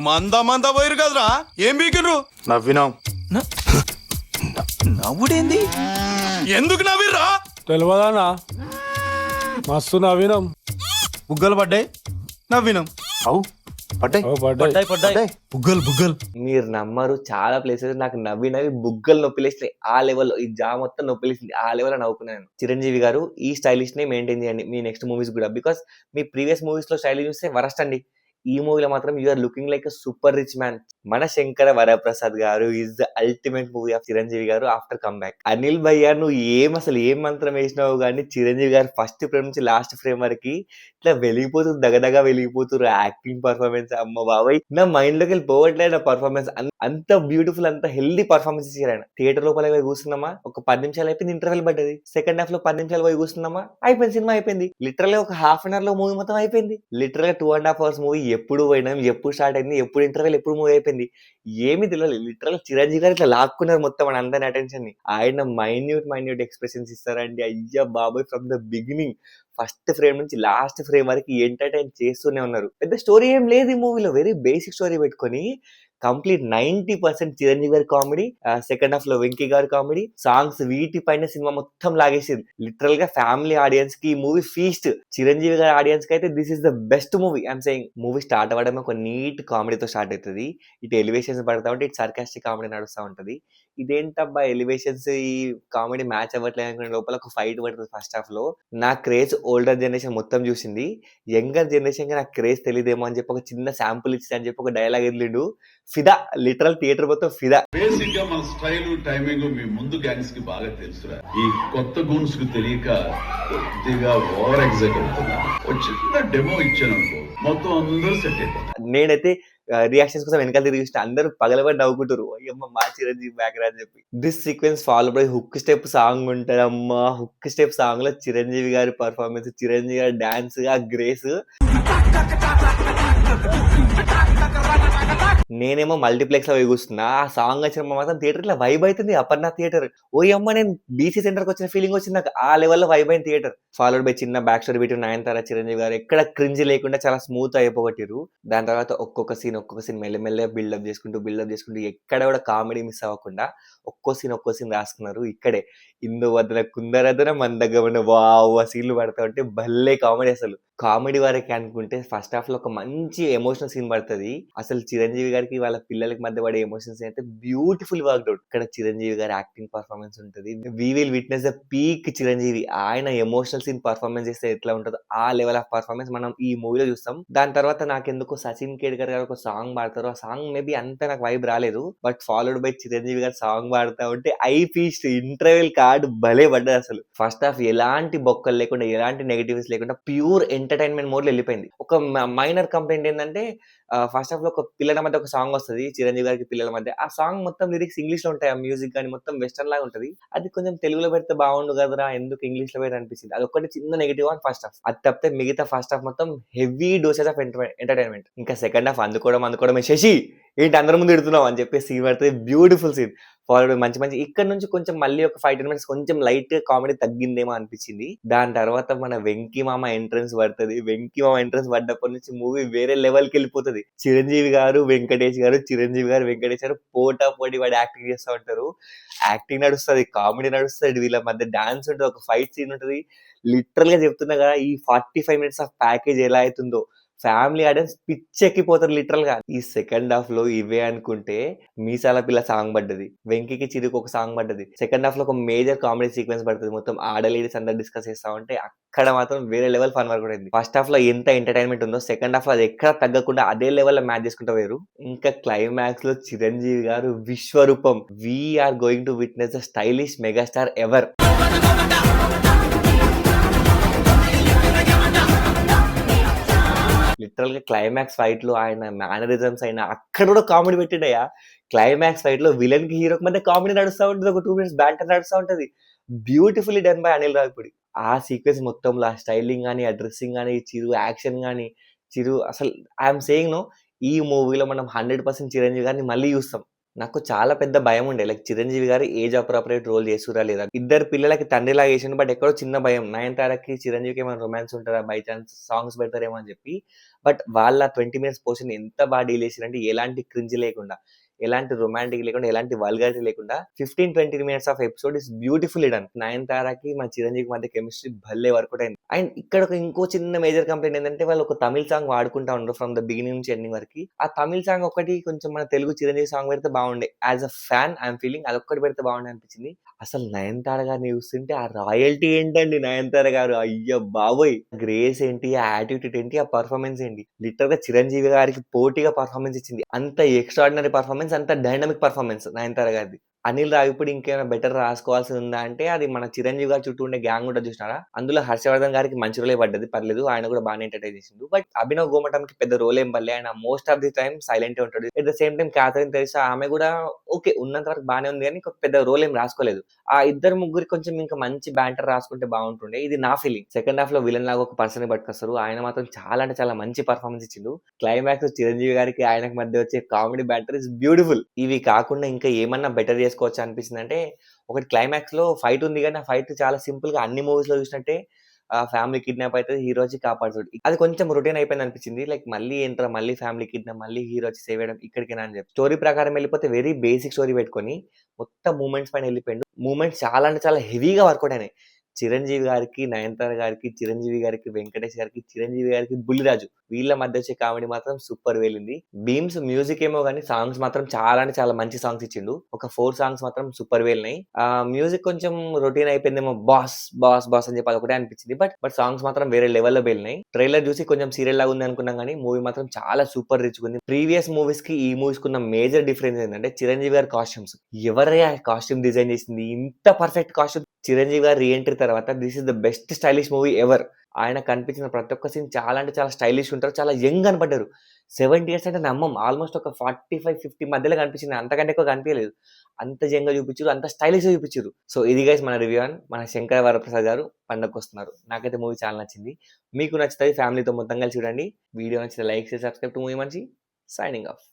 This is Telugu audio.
మంద పోయిరు కదరా, ఏం బీకిర్రు? నవ్వినాం. నవ్వుడేంది? ఎందుకు నవ్విర్రా? తెలియదానా? మస్తు నవ్వినాం. బుగ్గలు పడ్డాయి, నవ్వినాం. అవు పడ్డాయి. పడ్డాయి. బుగ్గలు మీరు నమ్మరు, చాలా ప్లేసెస్ నాకు నవ్వి బుగ్గలు నొప్పిలేస్తాయి. ఆ లెవెల్లో ఈ జా మొత్తం నొప్పిలేసింది. ఆ లెవెల్లో నవ్వుకున్నాను. చిరంజీవి గారు ఈ స్టైలిష్ నే మెయింటైన్ చేయండి మీ నెక్స్ట్ మూవీస్ కూడా. బికాస్ మీ ప్రీవియస్ మూవీస్ లో స్టైల్ చూస్తే వరస్ట్ అండి. ఈ మూవీలో మాత్రం you are looking like super rich man. మన శంకర వరప్రసాద్ గారు is the ultimate movie of Chiranjeevi గారు ఆఫ్టర్ కమ్ బ్యాక్. అనిల్ భయ్య, నువ్వు అసలు ఏం మంత్రం వేసినావు కానీ చిరంజీవి గారు ఫస్ట్ ఫ్రేమ్ నుంచి లాస్ట్ ఫ్రేమ్ వరకు ఇట్లా వెలిగిపోతుంది, దగదగా వెలిగిపోతున్నారు. యాక్టింగ్ పర్ఫార్మెన్స్ అమ్మ బాబాయ్, నా మైండ్ లోకి వెళ్ళి పోవట్లేదు ఆ పర్ఫార్మెన్స్. అంత బ్యూటిఫుల్, అంత హెల్దీ పర్ఫార్మెన్స్ ఇచ్చారు ఆయన. థియేటర్ లోపల పోయి కూర్చున్నామా, ఒక 10 నిమిషాలు అయిపోయింది, ఇంటర్వెల్ పడ్డది. సెకండ్ హాఫ్ లో 10 నిమిషాలు పోయి కూర్చున్నామా, అయిపోయింది, సినిమా అయిపోయింది. లిటరల్ గా ఒక హాఫ్ అన్ అవర్ లో మూవీ మొత్తం అయిపోయింది. లిటరల్ గా 2.5 hours మూవీ ఎప్పుడు పోయినాం, ఎప్పుడు స్టార్ట్ అయింది, ఎప్పుడు ఇంటర్వెల్, ఎప్పుడు మూవీ అయిపోయింది, ఏమి తెలియదు. లిటరల్ చిరంజీవి గారు ఇట్లా లాక్కున్నారు మొత్తం మన అందరి అటెన్షన్ ని. ఆయన మైన్యూట్ ఎక్స్ప్రెషన్స్ ఇస్తారండి. అయ్యా బాబాయ్, from the beginning first frame నుంచి లాస్ట్ ఫ్రేమ్ వరకు ఎంటర్టైన్ చేస్తూనే ఉన్నారు. పెద్ద స్టోరీ ఏం లేదు ఈ మూవీలో, వెరీ బేసిక్ స్టోరీ పెట్టుకొని కంప్లీట్ 90% చిరంజీవి గారి కామెడీ, సెకండ్ హాఫ్ లో వెంకీ గారి కామెడీ, సాంగ్స్, వీటిపైన సినిమా మొత్తం లాగేసింది. లిటరల్ గా ఫ్యామిలీ ఆడియన్స్ కి ఈ మూవీ ఫీస్ట్. చిరంజీవి గారి ఆడియన్స్ కి అయితే this is the best movie. I'm saying. Movie start అవ్వడం ఒక నీట్ కామెడీతో స్టార్ట్ అవుతుంది. ఇటు ఎలివేషన్స్ పడతా ఉంటే ఇటు సర్కాస్టిక్ కామెడీ నడుస్తూ ఉంటది. ఇదేంటబ్బా ఎలివేషన్స్ ఈ కామెడీ మ్యాచ్ అవ్వట్లేదు అనుకునే లోపల ఒక ఫైట్ పడుతుంది ఫస్ట్ హాఫ్ లో. నా క్రేజ్ ఓల్డర్ జనరేషన్ మొత్తం చూసింది, యంగర్ జనరేషన్ కి నాకు క్రేజ్ తెలియదేమో అని చెప్పి ఒక చిన్న శాంపుల్ ఇచ్చి అని చెప్పి ఒక డైలాగ్ ఎదిలిండు. ఫిదా, లిటరల్ థియేటర్ మొత్తం ఫిదా. బేసిక్ గా మన స్టైల్ టైమింగ్ మీ ముందు గ్యాంగ్స్ కి బాగా తెలుసురా. ఈ కొత్త గూన్స్ కు తెలియక కొద్దిగా ఓవర్ ఎగ్జైట్ అవుతున్నా. ఒక చిన్న డెమో ఇచ్చాను అనుకో, మొత్తం అందరూ సెట్ అయిపోతారు. నేనైతే రియాక్షన్స్ కోసం వెనకాల తిరిగి చూస్తే అందరూ పగలబడి నవ్వుకుంటారు, అయ్యమ్మ మా చిరంజీవి బ్యాక్ రా అని చెప్పి. This sequence follow by hook step song ఉంటుంది. అమ్మ హుక్ స్టెప్ సాంగ్ లో చిరంజీవి గారి పర్ఫార్మెన్స్, చిరంజీవి గారి డాన్స్, ఆ గ్రేస్. నేనేమో మల్టీప్లెక్స్ లో కూర్చున్నా, ఆ సాంగ్ వచ్చిన మాత్రం థియేటర్ ఇట్లా వైబ్ అవుతుంది. అపర్ణ థియేటర్, ఓ అమ్మ నేను బీసీ సెంటర్ కి వచ్చిన ఫీలింగ్ వచ్చింది నాకు. ఆ లెవెల్లో వైబ్ అయిన థియేటర్. ఫాలోడ్ బై చిన్న back story between Nayanthara Chiranjeevi గారు. ఎక్కడ క్రింజ్ లేకుండా చాలా స్మూత్ అయిపోగొట్టారు. దాని తర్వాత ఒక్కొక్క సీన్ మెల్లమెల్లగా బిల్డప్ చేసుకుంటూ ఎక్కడ కూడా కామెడీ మిస్ అవ్వకుండా ఒక్కో సీన్ రాసుకున్నారు. ఇక్కడే ఇందు వదల కుందరదన మందగమన వావ్ ఆ సీన్లు పడతా ఉంటే భలే కామెడీ. అసలు కామెడీ వరకే అనుకుంటే ఫస్ట్ హాఫ్ లో ఒక మంచి ఎమోషనల్ సీన్ పడుతుంది. అసలు చిరంజీవి గారికి వాళ్ళ పిల్లలకి మధ్య పడే ఎమోషన్స్ అయితే బ్యూటిఫుల్ వర్క్ అవుట్. ఇక్కడ చిరంజీవి గారి యాక్టింగ్ పర్ఫార్మెన్స్ ఉంటుంది. We will witness the peak Chiranjeevi. ఆయన ఎమోషనల్ సీన్ పర్ఫార్మెన్స్ చేస్తే ఎట్లా ఉంటుందో ఆ లెవెల్ ఆఫ్ పర్ఫార్మెన్స్ మనం ఈ మూవీలో చూస్తాం. దాని తర్వాత నాకెందుకో సచిన్ కేడ్కర్ గారు ఒక సాంగ్ పాడతారు. ఆ సాంగ్ మేబీ అంత నాకు వైబ్ రాలేదు, బట్ ఫాలోడ్ బై చిరంజీవి గారు సాంగ్ పాడుతా ఉంటే ఐ ఫీస్ట్ ఇంటర్వెల్ కార్డ్ భలే పడ్డది. అసలు ఫస్ట్ హాఫ్ ఎలాంటి బొక్కలు లేకుండా, ఎలాంటి నెగటివ్స్ లేకుండా ప్యూర్ ఎంటర్టైన్మెంట్ మోడ్ లో వెళ్ళిపోయింది. ఒక మైనర్ కంప్లైంట్ ఏంటంటే ఫస్ట్ హాఫ్ లో ఒక పిల్లల మధ్య ఒక సాంగ్ వస్తుంది చిరంజీవి గారికి పిల్లల మధ్య. ఆ సాంగ్ మొత్తం లిరిక్స్ ఇంగ్లీష్ లో ఉంటాయి, ఆ మ్యూజిక్ కానీ మొత్తం వెస్టర్న్ లాగా ఉంటది. అది కొంచెం తెలుగులో పెడితే బాగుండు కదరా, ఎందుకు ఇంగ్లీష్ లో పెడితే అనిపించింది. అది ఒకటి చిన్న నెగిటివ్ ఆన్ ఫస్ట్ హాఫ్. అది తప్పితే మిగతా ఫస్ట్ హాఫ్ మొత్తం హెవీ డోసెస్ ఆఫ్ ఎంటర్టైన్మెంట్. ఇంకా సెకండ్ హాఫ్ అందుకోవడమే శశి ఏంటి అందరి ముందు ఎడుతున్నావు అని చెప్పి సీన్ పడుతుంది. బ్యూటిఫుల్ సీన్ ఫాలోడ్ మంచి ఇక్కడ నుంచి కొంచెం మళ్ళీ ఒక 5-10 minutes కొంచెం లైట్ కామెడీ తగ్గిందేమో అనిపించింది. దాని తర్వాత మన వెంకీ మామ ఎంట్రన్స్ పడుతుంది. వెంకీ మామ ఎంట్రన్స్ పడ్డప్పటి నుంచి మూవీ వేరే లెవెల్ కి వెళ్ళిపోతుంది. చిరంజీవి గారు వెంకటేష్ గారు పోటా పోటీ వాడు యాక్టింగ్ చేస్తూ ఉంటారు. యాక్టింగ్ నడుస్తుంది, కామెడీ నడుస్తుంది, వీళ్ళ మధ్య డాన్స్ ఉంటుంది, ఒక ఫైట్ సీన్ ఉంటుంది. లిటరల్ గా చెప్తున్నా కదా, ఈ 45 minutes ఆఫ్ ప్యాకేజ్ ఎలా అవుతుందో ఫ్యామిలీ ఆడియన్స్ పిచ్చెక్కిపోతారు లిటరల్ గా. ఈ సెకండ్ హాఫ్ లో ఇవే అనుకుంటే మీసాల పిల్ల సాంగ్ పడ్డది, వెంకీకి చిరుకు ఒక సాంగ్ పడ్డది. సెకండ్ హాఫ్ లో ఒక మేజర్ కామెడీ సీక్వెన్స్ పడుతుంది. మొత్తం ఆడలేడీస్ అందరు డిస్కస్ చేస్తా ఉంటే అక్కడ మాత్రం వేరే లెవెల్ ఫన్ వర్క్ అయింది. ఫస్ట్ హాఫ్ లో ఎంత ఎంటర్టైన్మెంట్ ఉందో సెకండ్ హాఫ్ లో అది ఎక్కడ తగ్గకుండా అదే లెవెల్ లో మ్యాచ్ చేసుకుంటూ వేరు. ఇంకా క్లైమాక్స్ లో చిరంజీవి గారు విశ్వరూపం. We're going to witness the stylish megastar ever. Literal గా క్లైమాక్స్ ఫైట్ లో ఆయన మేనరిజమ్స్ అయినా అక్కడ కూడా కామెడీ పెట్టిండయా. క్లైమాక్స్ ఫైట్ లో విలన్ కి హీరోకి మధ్య కామెడీ నడుస్తూ ఉంటుంది, ఒక 2 minutes బ్యాంటర్ నడుస్తూ ఉంటది. Beautifully done by Anil Ravipudi. ఆ సీక్వెన్స్ మొత్తంలో ఆ స్టైలింగ్ కానీ, ఆ డ్రెస్సింగ్ కానీ, చిరు యాక్షన్ కానీ, చిరు అసలు ఐఎమ్ సేయింగ్ నో, ఈ మూవీలో మనం 100% చిరంజీవి గారిని మళ్ళీ చూస్తాం. నాకు చాలా పెద్ద భయం ఉండే. లైక్ 'చిరంజీవి' గారు ఏజ్ అప్రోప్రియేట్ రోల్ చేస్తుర్రా లేదా? ఇద్దరు పిల్లలకి తండ్రిలాగా చేసిండు. బట్ ఎక్కడో చిన్న భయం. 'నయనతారకి', 'చిరంజీవికి' ఏమైనా రొమాన్స్ ఉంటదా? బై చాన్స్ సాంగ్స్ పెడతారేమో అని చెప్పి. బట్ వాళ్ళ 20 మినిట్స్ పోర్షన్ ఎంత బాగా డీల్ చేసిర్రంటే ఎలాంటి క్రింజ్ లేకుండా, ఎలాంటి రొమాంటిక్ లేకుండా, ఎలాంటి వల్గారిటీ లేకుండా 15-20 minutes of episode is beautifully done. 'నయనతారకి' మన 'చిరంజీవికి' మధ్య కెమిస్ట్రీ భలే వర్కౌట్ అయింది. అండ్ ఇక్కడ ఇంకో చిన్న మేజర్ కంప్లైంట్ ఏంటంటే వాళ్ళు ఒక తమిళ్ సాంగ్ వాడుకుంటా ఉన్నారు ఫ్రమ్ ద బిగినింగ్ నుంచి ఎండింగ్ వరకు. ఆ తమిళ్ సాంగ్ ఒకటి కొంచెం మన తెలుగు 'చిరంజీవి' సాంగ్ పెడితే బాగుండే. As a fan I'm feeling అదొక్కటి పెడితే బాగుండే అనిపించింది. అసలు 'నయనతార' గారిని చూస్తుంటే ఆ రాయల్టీ ఏంటండి 'నయనతార' గారు, అయ్య బాబోయ్! గ్రేస్ ఏంటి, ఆ యాటిట్యూడ్ ఏంటి, ఆ పర్ఫార్మెన్స్ ఏంటి, లిటరల్‌గా 'చిరంజీవి' గారికి పోటీగా పర్ఫార్మెన్స్ ఇచ్చింది. అంత ఎక్స్ట్రార్డినరీ పర్ఫార్మెన్స్, అంత డైనమిక్ పర్ఫార్మెన్స్ 'నయనతార' గారిది. అనిల్ రావిపూడి ఇంకేమైనా బెటర్ రాసుకోవాల్సి ఉందా అంటే అది మన 'చిరంజీవి' గారి చుట్టూ ఉండే గ్యాంగ్ ఉంటది చూసినారా? అందులో 'హర్షవర్ధన్' గారికి మంచి రోలే పడ్డది. పర్లేదు, ఆయన కూడా బాగానే ఎంటర్‌టైన్ చేసిండు. బట్ 'అభినవ్ గోమటంకి' పెద్ద రోల్ ఏం పడలే. ఆయన మోస్ట్ ఆఫ్ ది టైమ్ సైలెంటే ఉంటాడు. At the same time 'Catherine Tresa' ఆమె కూడా ఓకే, ఉన్నంత వరకు బానే ఉంది గానీ పెద్ద రోల్ ఏం రాసుకోలేదు. ఆ ఇద్దరు ముగ్గురు కొంచెం ఇంకా మంచి బ్యాంటర్ రాసుకుంటే బాగుంటుండే. ఇది నా ఫీలింగ్. సెకండ్ హాఫ్ లో విలన్ లాగా ఒక పర్సన్ పట్టుకొస్తారు. ఆయన మాత్రం చాలా అంటే చాలా మంచి పర్ఫార్మెన్స్ ఇచ్చిండు. క్లైమాక్స్ 'చిరంజీవి' గారికి ఆయనకు మధ్య వచ్చే కామెడీ బ్యాటర్ ఇస్ బ్యూటిఫుల్. ఇవి కాకుండా ఇంకా ఏమన్నా బెటర్ చేసుకోవచ్చు అనిపిస్తుంది అంటే ఒకటి క్లైమాక్స్ లో ఫైట్ ఉంది కానీ ఆ ఫైట్ చాలా సింపుల్ గా అన్ని మూవీస్ లో చూసినట్టే ఫ్యామిలీ కిడ్నాప్ అవుతుంది, హీరో వచ్చి కాపాడుతాడు. అది కొంచెం రొటీన్ అయిపోయింది అనిపించింది. లైక్ మళ్ళీ ఏంట్రా, మళ్ళీ ఫ్యామిలీ కిడ్నాప్, మళ్ళీ హీరో వచ్చి సేవ్ చేయడం ఇక్కడికేనా అని చెప్పి స్టోరీ ప్రకారం వెళ్ళిపోతే వెరీ బేసిక్ స్టోరీ పెట్టుకొని మొత్తం మూమెంట్స్ పైన వెళ్ళిపోయిండు. మూమెంట్స్ చాలా అంటే చాలా హెవీగా వర్కౌట్ అయినాయి. 'చిరంజీవి' గారికి, 'నయనతార' గారికి, 'చిరంజీవి' గారికి, 'వెంకటేష్' గారికి, 'చిరంజీవి' గారికి 'బుల్లిరాజు' వీళ్ళ మధ్య వచ్చే కామెడీ మాత్రం సూపర్ వేలింది. బీమ్స్ మ్యూజిక్ ఏమో గానీ సాంగ్స్ మాత్రం చాలా అంటే చాలా మంచి సాంగ్స్ ఇచ్చిండు. ఒక 4 సాంగ్స్ మాత్రం సూపర్ వేలినాయి. మ్యూజిక్ కొంచెం రొటీన్ అయిపోయిందేమో, బాస్ బాస్ బాస్ అని చెప్పి అదొకటే అనిపించింది. బట్ సాంగ్స్ మాత్రం వేరే లెవెల్లో వేలినాయి. ట్రైలర్ చూసి కొంచెం సీరియల్ లాగా ఉంది అనుకున్నాం కానీ మూవీ మాత్రం చాలా సూపర్ రిచ్ ఉంది. ప్రీవియస్ మూవీస్ కి ఈ మూవీస్ కున్న మేజర్ డిఫరెన్స్ ఏంటంటే 'చిరంజీవి' గారి కాస్ట్యూమ్స్. ఎవరయ్యా కాస్ట్యూమ్ డిజైన్ చేసింది? ఇంత పర్ఫెక్ట్ కాస్ట్యూమ్ 'చిరంజీవి' గారి రీ ఎంట్రీ తర్వాత this is the best stylish movie ever. ఆయన కనిపించిన ప్రతి ఒక్క సీన్ చాలా అంటే చాలా స్టైలిష్ ఉంటారు. చాలా యంగ్ కనపడ్డారు. 70 ఇయర్స్ అంటే నమ్మం. ఆల్మోస్ట్ ఒక 45-50 మధ్యలో కనిపించింది. అంతకంటే ఎక్కువ కనిపించలేదు. అంత యంగ్‌గా చూపించారు, అంత స్టైలిష్‌గా చూపించారు. సో ఇది గైస్ మన రివ్యూ ఆన్ మన శంకర వరప్రసాద్ గారు పండగకొస్తున్నారు. నాకైతే మూవీ చాలా నచ్చింది. మీకు నచ్చుతది, ఫ్యామిలీతో మొత్తం కలిసి చూడండి. వీడియో నచ్చితే like, share, subscribe to movie మంచి. Signing of.